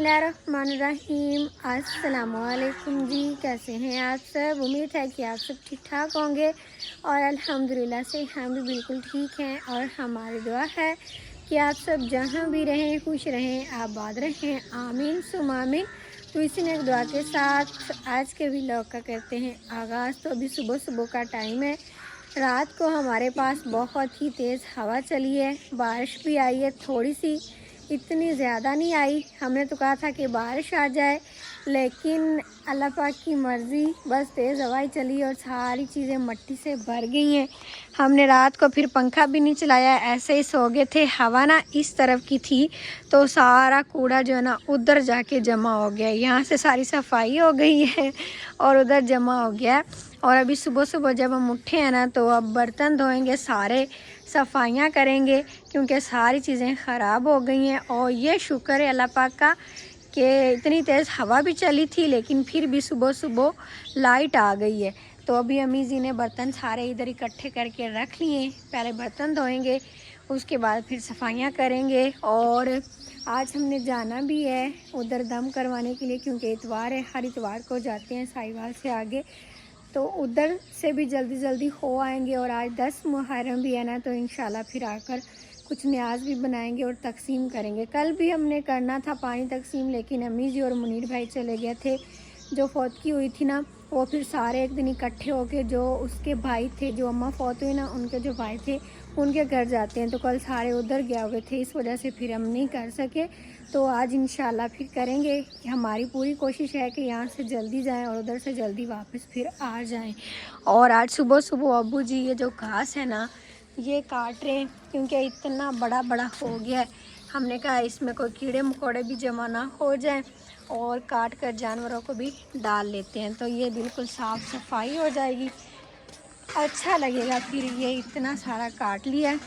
बिस्मिल्लाहिर्रहमानिर्रहीम। अस्सलामुअलैकुम जी, कैसे हैं आप सब। उम्मीद है कि आप सब ठीक ठाक होंगे और अल्हम्दुलिल्लाह से हम भी बिल्कुल ठीक हैं। और हमारी दुआ है कि आप सब जहां भी रहें खुश रहें, आबाद रहें, आमीन सुम आमीन। तो इसी ने एक दुआ के साथ आज के व्लॉग का करते हैं आगाज़। तो अभी सुबह सुबह का टाइम है। रात को हमारे पास बहुत ही तेज़ हवा चली है, बारिश भी आई है थोड़ी सी, इतनी ज़्यादा नहीं आई। हमने तो कहा था कि बारिश आ जाए, लेकिन अल्लाह पाक की मर्ज़ी, बस तेज़ हवाई चली और सारी चीज़ें मिट्टी से भर गई हैं। हमने रात को फिर पंखा भी नहीं चलाया, ऐसे ही सो गए थे। हवा ना इस तरफ की थी तो सारा कूड़ा जो है ना उधर जाके जमा हो गया। यहाँ से सारी सफाई हो गई है और उधर जमा हो गया। और अभी सुबह सुबह जब हम उठे हैं ना तो अब बर्तन धोएंगे, सारे सफाइयाँ करेंगे क्योंकि सारी चीज़ें ख़राब हो गई हैं। और ये शुक्र है अल्लाह पाक का कि इतनी तेज़ हवा भी चली थी लेकिन फिर भी सुबह सुबह लाइट आ गई है। तो अभी अम्मी जी ने बर्तन सारे इधर इकट्ठे करके रख लिए। पहले बर्तन धोएंगे, उसके बाद फिर सफाइयाँ करेंगे। और आज हमने जाना भी है उधर दम करवाने के लिए क्योंकि इतवार है, हर इतवार को जाते हैं साहिवाल से आगे, तो उधर से भी जल्दी जल्दी हो आएंगे। और आज 10 मुहर्रम भी है ना, तो इंशाल्लाह फिर आकर कुछ न्याज भी बनाएंगे और तकसीम करेंगे। कल भी हमने करना था पानी तकसीम, लेकिन अम्मी जी और मुनीर भाई चले गए थे। जो फौतगी हुई थी ना, वो फिर सारे एक दिन इकट्ठे होके, जो उसके भाई थे, जो अम्मा फौत हुई ना, उनके जो भाई थे उनके घर जाते हैं। तो कल सारे उधर गए हुए थे, इस वजह से फिर हम नहीं कर सके। तो आज इंशाल्लाह फिर करेंगे। हमारी पूरी कोशिश है कि यहाँ से जल्दी जाएं और उधर से जल्दी वापस फिर आ जाएं। और आज सुबह सुबह अब्बू जी ये जो घास है ना ये काट रहे हैं क्योंकि इतना बड़ा बड़ा हो गया है। हमने कहा इसमें कोई कीड़े मकोड़े भी जमा ना हो जाएं और काट कर जानवरों को भी डाल लेते हैं, तो ये बिल्कुल साफ़ सफाई हो जाएगी, अच्छा लगेगा। फिर ये इतना सारा काट लिया है।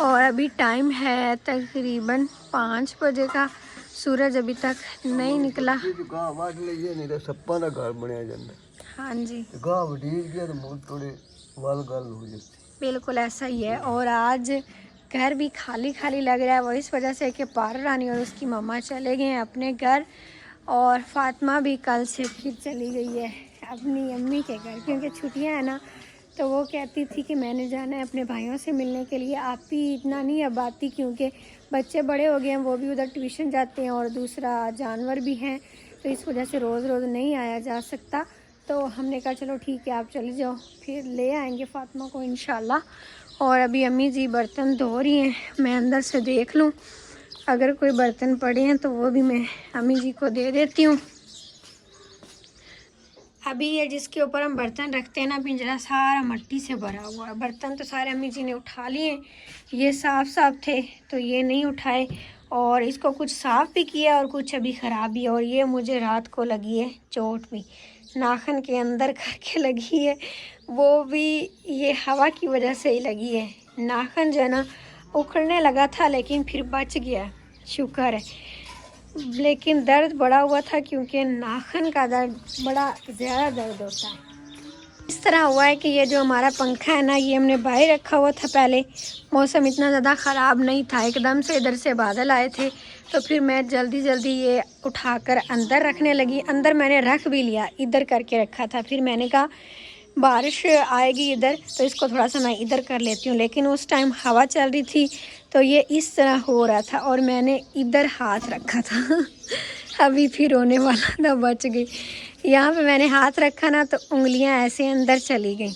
और अभी टाइम है तकरीबन 5 बजे का, सूरज अभी तक नहीं निकला। हाँ जी, बिल्कुल ऐसा ही है। और आज घर भी खाली खाली लग रहा है, वो इस वजह से कि पार रानी और उसकी मम्मा चले गए हैं अपने घर। और फातिमा भी कल से फिर चली गई है अपनी अम्मी के घर क्योंकि छुट्टियां हैं ना, तो वो कहती थी कि मैंने जाना है अपने भाइयों से मिलने के लिए। आप भी इतना नहीं अब आती क्योंकि बच्चे बड़े हो गए हैं, वो भी उधर ट्यूशन जाते हैं और दूसरा जानवर भी हैं, तो इस वजह से रोज़ रोज़ नहीं आया जा सकता। तो हमने कहा चलो ठीक है आप चले जाओ, फिर ले आएंगे फातिमा को इंशाल्लाह। और अभी अम्मी जी बर्तन धो रही हैं, मैं अंदर से देख लूँ अगर कोई बर्तन पड़े हैं तो वो भी मैं अम्मी जी को दे देती हूँ। अभी ये जिसके ऊपर हम बर्तन रखते हैं ना, पिंजरा सारा मिट्टी से भरा हुआ है। बर्तन तो सारे अम्मी जी ने उठा लिए, ये साफ साफ थे तो ये नहीं उठाए। और इसको कुछ साफ़ भी किया और कुछ अभी ख़राब भी है। और ये मुझे रात को लगी है चोट भी, नाखून के अंदर करके लगी है, वो भी ये हवा की वजह से ही लगी है। नाखून जो है ना उखड़ने लगा था लेकिन फिर बच गया, शुक्र है। लेकिन दर्द बड़ा हुआ था क्योंकि नाखून का दर्द बड़ा ज़्यादा दर्द होता है। इस तरह हुआ है कि ये जो हमारा पंखा है ना, ये हमने बाहर रखा हुआ था। पहले मौसम इतना ज़्यादा ख़राब नहीं था, एकदम से इधर से बादल आए थे तो फिर मैं जल्दी जल्दी ये उठाकर अंदर रखने लगी। अंदर मैंने रख भी लिया, इधर करके रखा था। फिर मैंने कहा बारिश आएगी इधर तो इसको थोड़ा सा मैं इधर कर लेती हूँ, लेकिन उस टाइम हवा चल रही थी तो ये इस तरह हो रहा था और मैंने इधर हाथ रखा था अभी फिर होने वाला था, बच गई। यहाँ पे मैंने हाथ रखा ना तो उंगलियाँ ऐसे अंदर चली गई,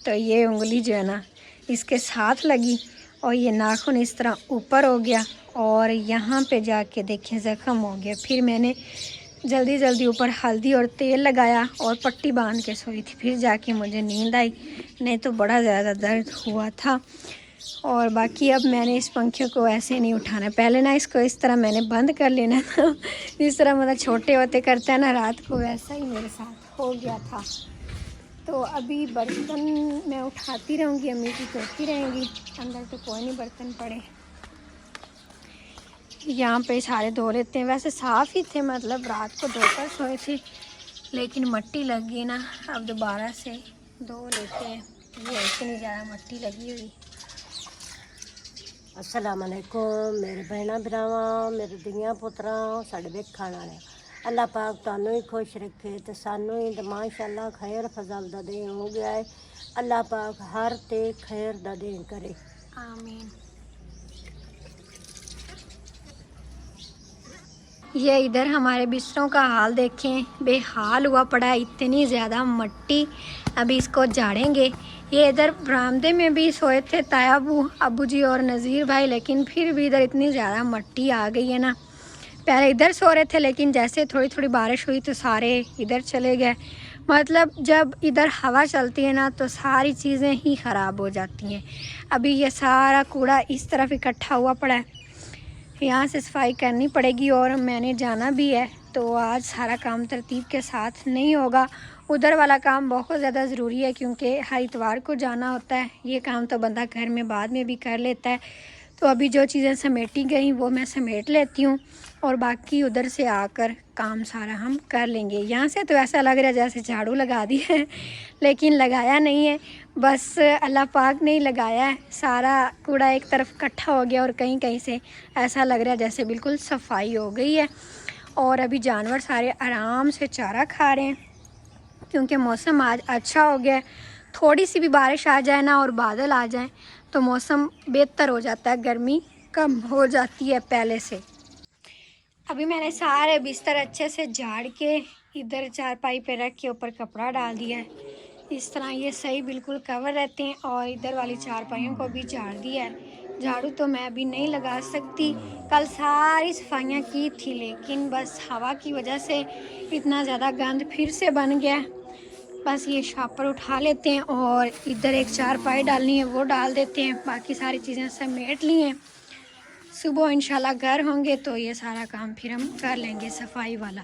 तो ये उंगली जो है ना इसके साथ लगी और ये नाखून इस तरह ऊपर हो गया और यहाँ पे जाके देखें ज़ख़म हो गया। फिर मैंने जल्दी जल्दी ऊपर हल्दी और तेल लगाया और पट्टी बांध के सोई थी, फिर जाके मुझे नींद आई, नहीं तो बड़ा ज़्यादा दर्द हुआ था। और बाकी अब मैंने इस पंखे को ऐसे नहीं उठाना, पहले ना इसको इस तरह मैंने बंद कर लेना था जिस तरह मतलब छोटे होते करते हैं ना रात को, वैसा ही मेरे साथ हो गया था। तो अभी बर्तन मैं उठाती रहूँगी, अम्मी की धोती रहेंगी, अंदर तो कोई नहीं बर्तन पड़े, यहाँ पे सारे धो लेते हैं। वैसे साफ़ ही थे, मतलब रात को धोकर सोए थे लेकिन मिट्टी लग गई ना, अब दोबारा से धो लेते हैं। ये इतनी ज़्यादा मिट्टी लगी हुई। अस्सलाम वालेकुम मेरे भैणा भरावां मेरे धीआं पुत्तरां साडे वेखण वाले अल्लाह पाक तुहानू ही खुश रखे ते सानू ही ते माशाअल्लाह खैर फजल दा दिन हो गया है। अल्लाह पाक हर ते खैर दा दिन करे आमीन। ये इधर हमारे बिस्तरों का हाल देखें, बेहाल हुआ पड़ा है, इतनी ज़्यादा मट्टी। अभी इसको झाड़ेंगे। ये इधर बरामदे में भी सोए थे तायाबू अबू जी और नज़ीर भाई, लेकिन फिर भी इधर इतनी ज़्यादा मट्टी आ गई है ना। पहले इधर सो रहे थे, लेकिन जैसे थोड़ी थोड़ी बारिश हुई तो सारे इधर चले गए। मतलब जब इधर हवा चलती है ना तो सारी चीज़ें ही ख़राब हो जाती हैं। अभी ये सारा कूड़ा इस तरफ इकट्ठा हुआ पड़ा है, यहाँ से सफाई करनी पड़ेगी और मैंने जाना भी है, तो आज सारा काम तरतीब के साथ नहीं होगा। उधर वाला काम बहुत ज़्यादा ज़रूरी है क्योंकि हर इतवार को जाना होता है। ये काम तो बंदा घर में बाद में भी कर लेता है। तो अभी जो चीज़ें समेटी गई वो मैं समेट लेती हूँ और बाकी उधर से आकर काम सारा हम कर लेंगे। यहाँ से तो ऐसा लग रहा है जैसे झाड़ू लगा दी है, लेकिन लगाया नहीं है, बस अल्लाह पाक ने ही लगाया है। सारा कूड़ा एक तरफ इकट्ठा हो गया और कहीं कहीं से ऐसा लग रहा है जैसे बिल्कुल सफाई हो गई है। और अभी जानवर सारे आराम से चारा खा रहे हैं क्योंकि मौसम आज अच्छा हो गया है। थोड़ी सी भी बारिश आ जाए ना और बादल आ जाए तो मौसम बेहतर हो जाता है, गर्मी कम हो जाती है पहले से। अभी मैंने सारे बिस्तर अच्छे से झाड़ के इधर चारपाई पे रख के ऊपर कपड़ा डाल दिया है। इस तरह ये सही बिल्कुल कवर रहते हैं। और इधर वाली चारपाइयों को भी झाड़ दिया है। झाड़ू तो मैं अभी नहीं लगा सकती, कल सारी सफाइयाँ की थी, लेकिन बस हवा की वजह से इतना ज़्यादा गंद फिर से बन गया। बस ये शापर उठा लेते हैं और इधर एक चारपाई डालनी है वो डाल देते हैं। बाकी सारी चीज़ें समेट ली हैं। सुबह इंशाल्लाह घर होंगे तो ये सारा काम फिर हम कर लेंगे सफाई वाला।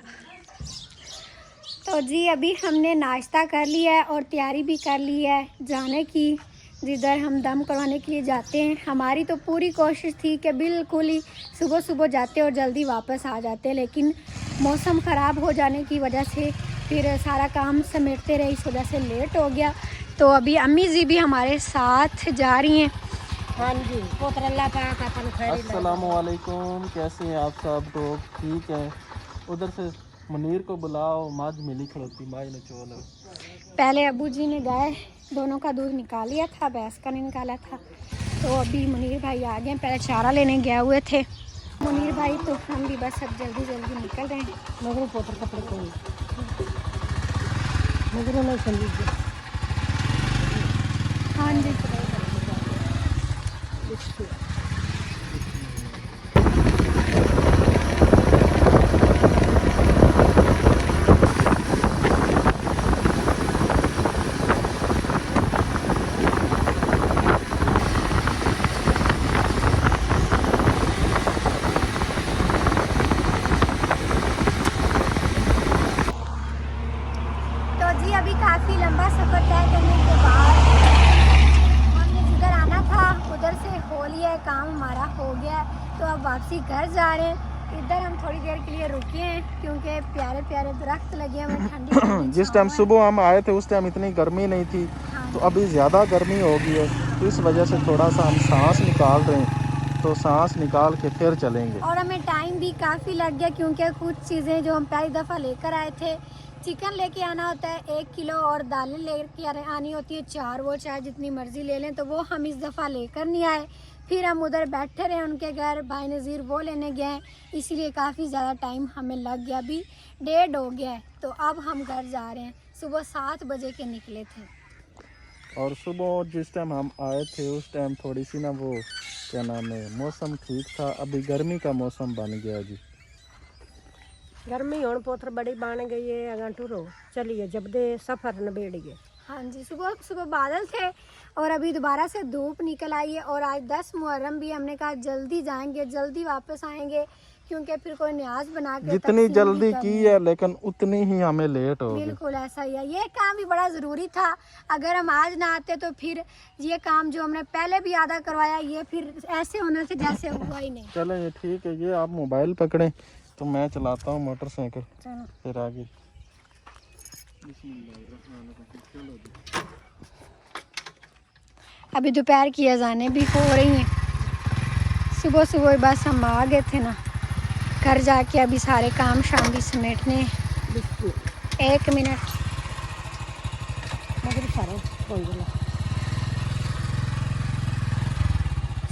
तो जी अभी हमने नाश्ता कर लिया है और तैयारी भी कर ली है जाने की, जिधर हम दम करवाने के लिए जाते हैं। हमारी तो पूरी कोशिश थी कि बिल्कुल ही सुबह सुबह जाते और जल्दी वापस आ जाते, लेकिन मौसम ख़राब हो जाने की वजह से फिर सारा काम समेटते रहे, इस वजह से लेट हो गया। तो अभी अम्मी जी भी हमारे साथ जा रही हैं। हाँ जी पुत्र अल्लाह पाक अपन खैर अस्सलामुअलैकुम, कैसे हैं आप सब लोग? ठीक है। उधर से मुनीर को बुलाओ, माज मिली खड़ोती माज ने चोल। पहले अबू जी ने गाय दोनों का दूध निकाल लिया था, भैंस का नहीं निकाला था। तो अभी मुनीर भाई आ गए, पहले चारा लेने गए हुए थे मुनीर भाई, तो हम भी बस अब जल्दी जल्दी निकल रहे हैं। मगर पुत्र कपड़े को मगर नहीं समझिए। हाँ जी अभी काफ़ी लंबा सफ़र तय करने के बाद हमने जिधर आना था उधर से हो लिया है, काम हमारा हो गया है। तो अब वापसी घर जा रहे हैं। इधर हम थोड़ी देर के लिए रुके हैं क्योंकि प्यारे प्यारे दरख्त लगे हुए ठंडी जिस टाइम सुबह हम आए थे उस टाइम इतनी गर्मी नहीं थी, तो अभी ज़्यादा गर्मी हो गई है, तो इस वजह से थोड़ा सा हम सांस निकाल रहे हैं, तो सांस निकाल के फिर चलेंगे। और हमें टाइम भी काफ़ी लग गया क्योंकि कुछ चीज़ें जो हम पहली दफ़ा लेकर आए थे, चिकन लेके आना होता है 1 किलो और दालें लेके आनी होती है 4, वो चाहे जितनी मर्ज़ी ले लें, तो वो हम इस दफ़ा लेकर नहीं आए। फिर हम उधर बैठे रहे उनके घर, भाई नज़ीर वो लेने गए, इसीलिए काफ़ी ज़्यादा टाइम हमें लग गया। अभी 1:30 हो गया है, तो अब हम घर जा रहे हैं। सुबह 7 बजे के निकले थे और सुबह जिस टाइम हम आए थे उस टाइम थोड़ी सी ना वो क्या नाम है, मौसम ठीक था। अभी गर्मी का मौसम बन गया जी। गर्मी हुण पुत्र बड़ी बन गई है। अगर टूरो चलिए जब दे सफ़र नबेड़िए। हाँ जी, सुबह सुबह बादल थे और अभी दोबारा से धूप निकल आई है। और आज 10 मुहर्रम भी, हमने कहा जल्दी जाएंगे जल्दी वापस आएंगे क्योंकि फिर कोई न्याज बना के जितनी जल्दी की है लेकिन उतनी ही हमें लेट हो गई। बिल्कुल ऐसा ही है। ये काम भी बड़ा ज़रूरी था, अगर हम आज ना आते तो फिर ये काम जो हमने पहले भी आधा करवाया ये फिर ऐसे होना से जैसे हुआ ही नहीं। चलें ये ठीक है, ये आप मोबाइल पकड़ें तो मैं चलाता हूँ मोटरसाइकिल, फिर आगे। अभी दोपहर की अज़ानें भी हो रही हैं। सुबह सुबह बस हम आ गए थे ना, घर जाके अभी सारे काम शाम भी समेटने। Biscuit 1 minute. मगर सारे कोई बोला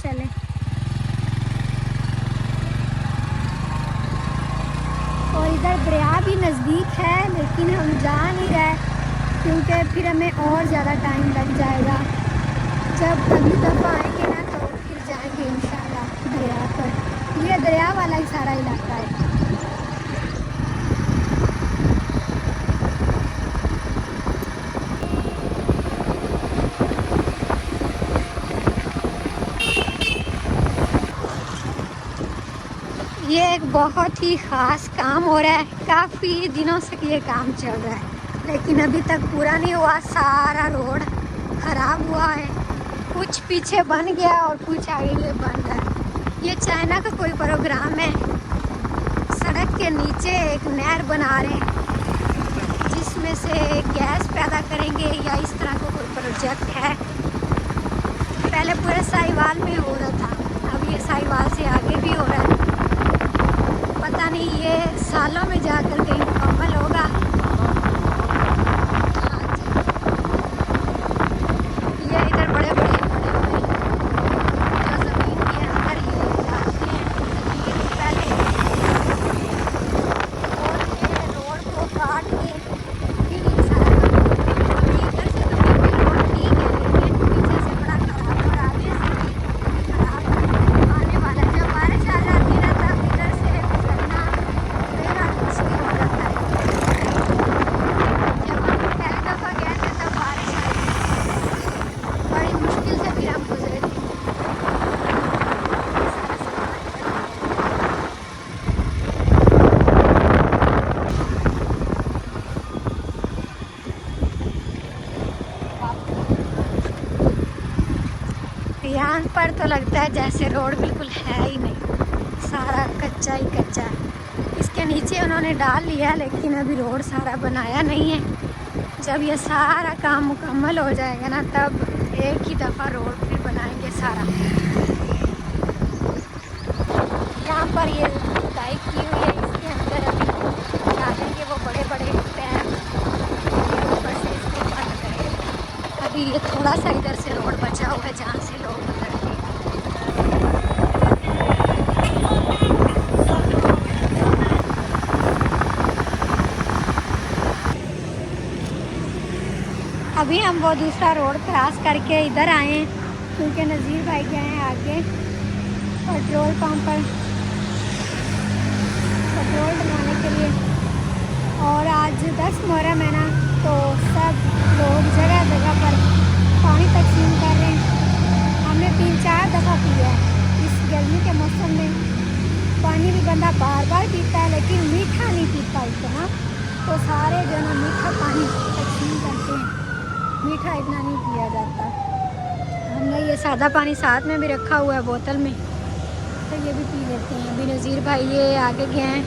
चलें। और इधर दरिया भी नज़दीक है, लेकिन हम जा नहीं रहे क्योंकि फिर हमें और ज़्यादा टाइम लग जाएगा। जब अगली दफ़ा आएंगे ना तो फिर जाएंगे इंशाल्लाह दरिया पर। ये दरिया वाला ही सारा इलाका है। ये एक बहुत ही ख़ास काम हो रहा है, काफ़ी दिनों से ये काम चल रहा है लेकिन अभी तक पूरा नहीं हुआ। सारा रोड ख़राब हुआ है, कुछ पीछे बन गया और कुछ आगे ये बन रहा है। ये चाइना का कोई प्रोग्राम है। सड़क के नीचे एक नहर बना रहे हैं जिसमें से गैस पैदा करेंगे या इस तरह का कोई प्रोजेक्ट है। पहले पूरे साहिवाल में हो रहा था, अब ये साहिवाल से आगे भी हो रहा है। पता नहीं ये सालों में जाकर कहीं मुकम्मल होगा। ये इधर बड़े बड़े बने हुए जो ज़मीन के अंदर ये डालते हैं पहले, और ये रोड को काट के फिर ये सारा काम। इधर से तो फिर भी रोड ठीक है, लेकिन पीछे से बड़ा खराब और आगे से भी खराब आने वाला। जब बारिश आ जाती है ना तब इधर से गुजरना बेहद मुश्किल हो जाता है। जब हम पहली दफ़ा गए थे तब बारिश आई थी, बड़ी मुश्किल से फिर हम गुजरे थे। यहाँ पर तो लगता है जैसे रोड बिल्कुल है ही नहीं, सारा कच्चा ही कच्चा है। इसके नीचे उन्होंने डाल लिया लेकिन अभी रोड सारा बनाया नहीं है। जब ये सारा काम मुकम्मल हो जाएगा ना तब एक ही दफ़ा रोड फिर बनाएंगे सारा। यहाँ पर ये खुदाई की हुई है, इसके अंदर अभी डालेंगे वो बड़े बड़े पैप, ऊपर से इसको बंद करेंगे। अभी ये थोड़ा सा इधर से रोड बचा हुआ है जहाँ से लोग गुजरते हैं। अभी हम वो दूसरा रोड क्रॉस करके इधर आए हैं क्योंकि नज़ीर भाई गए हैं आगे पेट्रोल पंप पर पेट्रोल डलवाने के लिए। और आज 10 मुहर्रम है ना, तो सब लोग जगह जगह पर पानी तकसीम कर रहे हैं। हमने 3-4 दफ़ा पिया है इस गर्मी के मौसम में। पानी भी बंदा बार बार पीता है लेकिन मीठा नहीं पीता इतना, तो सारे जो ना मीठा पानी तकसीम करते हैं, मीठा इतना नहीं पिया जाता। हमने ये सादा पानी साथ में भी रखा हुआ है बोतल में, तो ये भी पी लेते हैं। अभी नज़ीर भाई ये आगे गए हैं,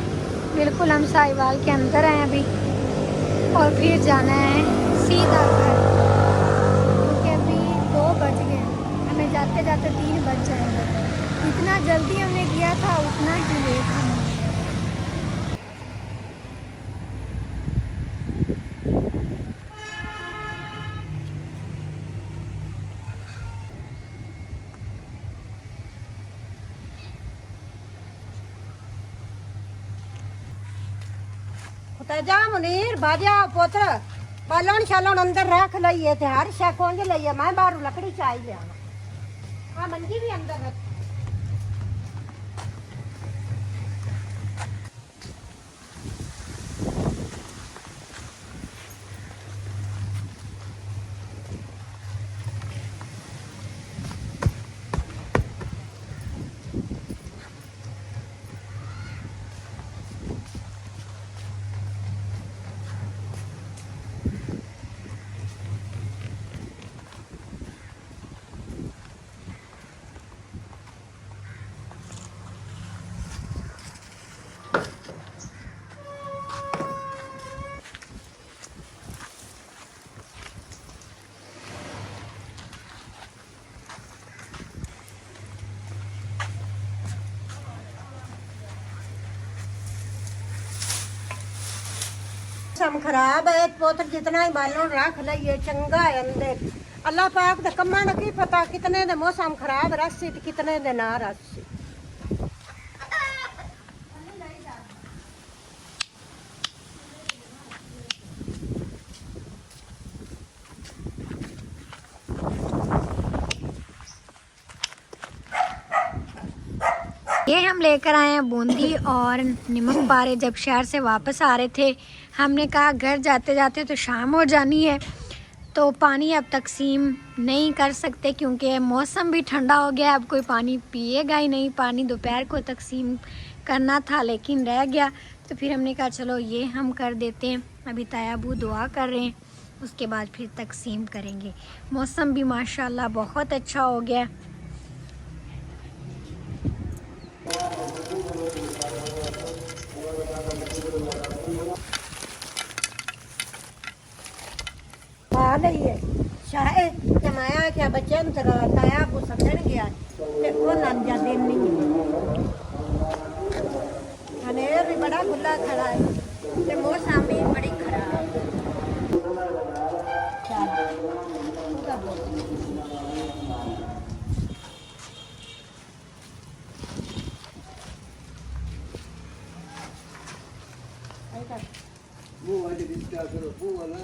बिल्कुल हम साहिवाल के अंदर हैं अभी, और फिर जाना है सीधा घर क्योंकि अभी 2 बज गए, हमें जाते जाते 3 बज जाएंगे। जितना जल्दी हमने किया था उतना ही लेट हम। जा मुनीर बाजा पुत्र बालन शालन अंदर रख लइए थे, हर शे खोज लइए। मैं बाहर लकड़ी चाई ले आना। हाँ मंजी भी अंदर रख। मौसम खराब है पुत्र जितना ही बालों रख लइए चंगा है अंदर अल्लाह पाक दे कम्मां दा की पता कितने दे मौसम खराब रस्सी ते कितने दे ना रस्सी ये हम लेकर आए हैं बूंदी और नमक पारे। जब शहर से वापस आ रहे थे हमने कहा घर जाते जाते तो शाम हो जानी है, तो पानी अब तकसीम नहीं कर सकते क्योंकि मौसम भी ठंडा हो गया। अब कोई पानी पिएगा ही नहीं। पानी दोपहर को तकसीम करना था लेकिन रह गया, तो फिर हमने कहा चलो ये हम कर देते हैं। अभी तायाबू दुआ कर रहे हैं, उसके बाद फिर तकसीम करेंगे। मौसम भी माशाल्लाह बहुत अच्छा हो गया। आ लईए शाहे जमाया क्या बच्चे ਨੂੰ ਤਾਇਆ ਕੋ ਸਮਝਣ ਗਿਆ ਤੇ ਉਹਨਾਂ ਨੂੰ ਦਿਨ नहीं हनेर भी बड़ा खुला खड़ा है ते मौसम भी बड़ी खराब चल